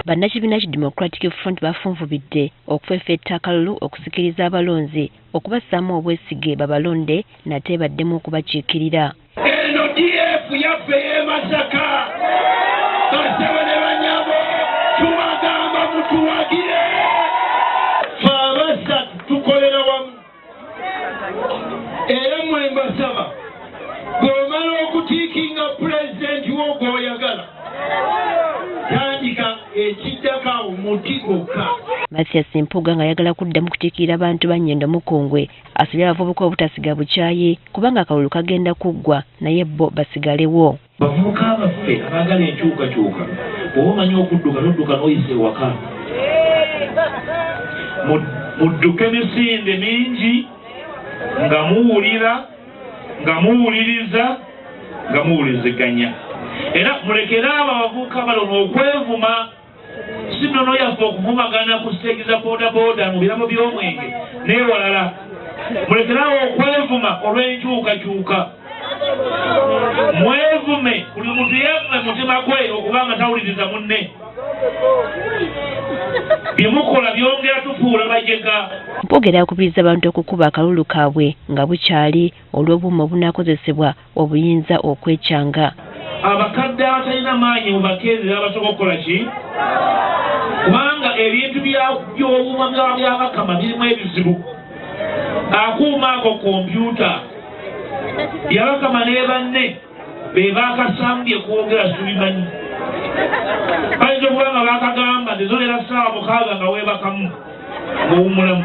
Bannakibiina ki Democratic Front bafunvubidde okufeefetta akalulu okusikiriza abalonzi okubassaamu obwesige babalonde nate baddemu okubakiikirira. Eno DF yaffe y'e Masaka basebe ne banyabo tubagamba mutuwagire ffe abasatu tukolera wamu era mmwe mbasaba bw'omala okutiikinga pulezidenti wo gw'oyagala tandika ekiddako awo muti gwokka. Mathias Mpuuga ng'ayagala kuddamu kutiikirira abantu ba Nnyendo Mukungwe asabye abavubuka obutasiga bukyayi kubanga akalulu kagenda kuggwa naye bo basigalewo. Bavubuka baffe abaagala enkyukakyuka oba omanyi okudduka n'odduka n'oyise ewaka mudduke emisinde mingi nga muwulira nga muwuliriza nga muwuliziganya era mulekere abo abavubuka balona okwevuma si nnono yaffe okuvumagana ku siteegi za boodabooda mu biramu by'omwenge n'ewalala mulekere awo okwevuma olw'enkyukakyuka mwevume buli muntu yevume mutima gwe okubanga tawuliriza munne bye mukola byongera tufuula bajega. Mpuuga akubiriza abantu okukuba akalulu kaabwe nga bukyali olw'obuuma obunaakozesebwa obuyinza okwekyanga. Abakadde abatalina maanyi mubakeerera abasobola okukola ki kubanga ebintu by'obuuma by'abakama birimu ebizibu. Akuuma ako kompyuta byabakama ne banne be baakasambye kwogera subimanyi bayinza okuba nga baakagamba ndezolera ssaawa mukaaga nga weebakamu ng'owummulamu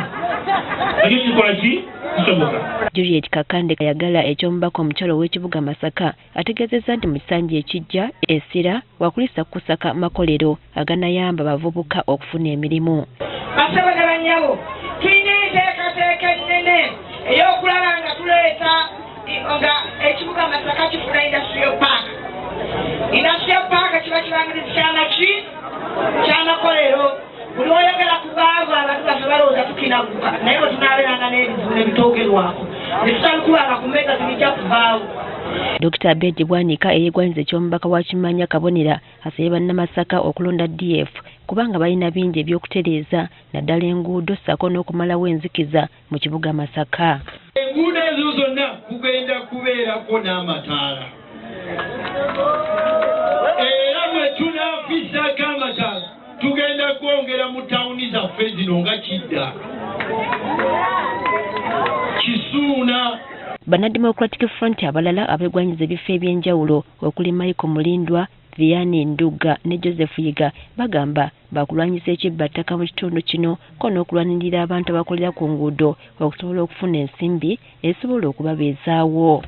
nakyo kikola ki kisoboka. Juliet Kakande yagala eky'omubaka omukyalo w'ekibuga Masaka ategeezezza nti mu kisanja ekijja essira wakulisa kusaka makolero aganayamba abavubuka okufuna emirimu. Basaba ne bannyabo tulina enteekateeka ennene ey'okulaba nga tuleeta nga ekibuga Masaka kifuna industrial park. Industrial park kiba kibangirizi ky'amaki ky'amakolero buli oyagala kubaava abantu baffe balowooza tukinabuka naye bwe tunaabeeranga n'ebizibu ne bitoogerwako ne tutabikulanga ku mmeeza zibijja kuvaawo. Dr. Abedi Bwanika eyeegwanyiza eky'omubaka wa Kimanya Kabonera asabye bannamasaka okulonda DF kubanga balina bingi ebyokutereeza naddala enguudo ssaako n'okumalawo enzikiza mu kibuga Masaka. Enguudo ezo zonna kugenda kubeerako n'amataala era bwe tunaafisako amataala tugenda kwongera mu tawuni zaffe zino nga Kidda Kisuuna. Banna-Democratic Front abalala abeegwanyiza ebifo eby'enjawulo okuli Michael Mulindwa, Vianney Nduga ne Joseph Yiga bagamba bakulwanyisa ekibbattaka mu kitundu kino ko n'okulwanirira abantu abakolera ku nguudo okusobola okufuna ensimbi ezisobola okubabeezaawo.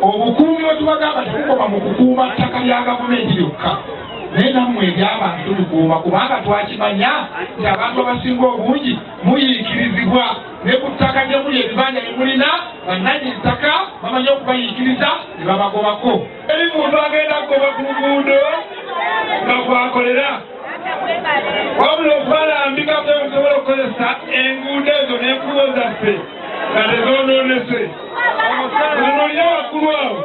Obukuumi bwe tubagamba tekukoma mu kukuuma ttaka lya gavumenti lyokka naye nammwe eby'abantu tubikuuma kubanga twakimanya nti abantu abasinga obungi muyiikirizibwa ne ku ttaka gye muli ebibanja bye mulina bannannyini ttaka bamanyi okubayiikiriza ne babagobako. Eri muntu agenda kugoba ku luguudo nga kwakolera wabula okubalambika bwe musobola okukozesa enguudo ezo n'enkubo zaffe nga tezoonoonese. Olina waggulu awo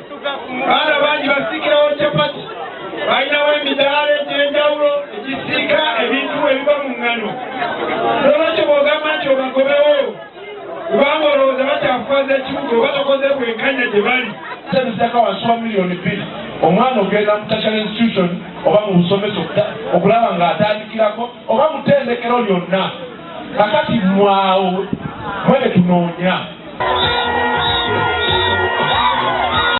baana bangi basiikirawo capati balinawo emidaala egy'enjawulo egisiika ebintu ebiva mu ngano. Lwaki bw'ogamba nti obagobewo kubanga olowooza bakyafukaza ekibuga oba tokoze bwenkanya gye bali. Sebisaka wansi wa miliyoni 2 omwana ogenda mu tertiary institution oba mu busomesa okulaba ng'atandikirako oba mu ttendekero lyonna kakati mwawo mwene tunoonya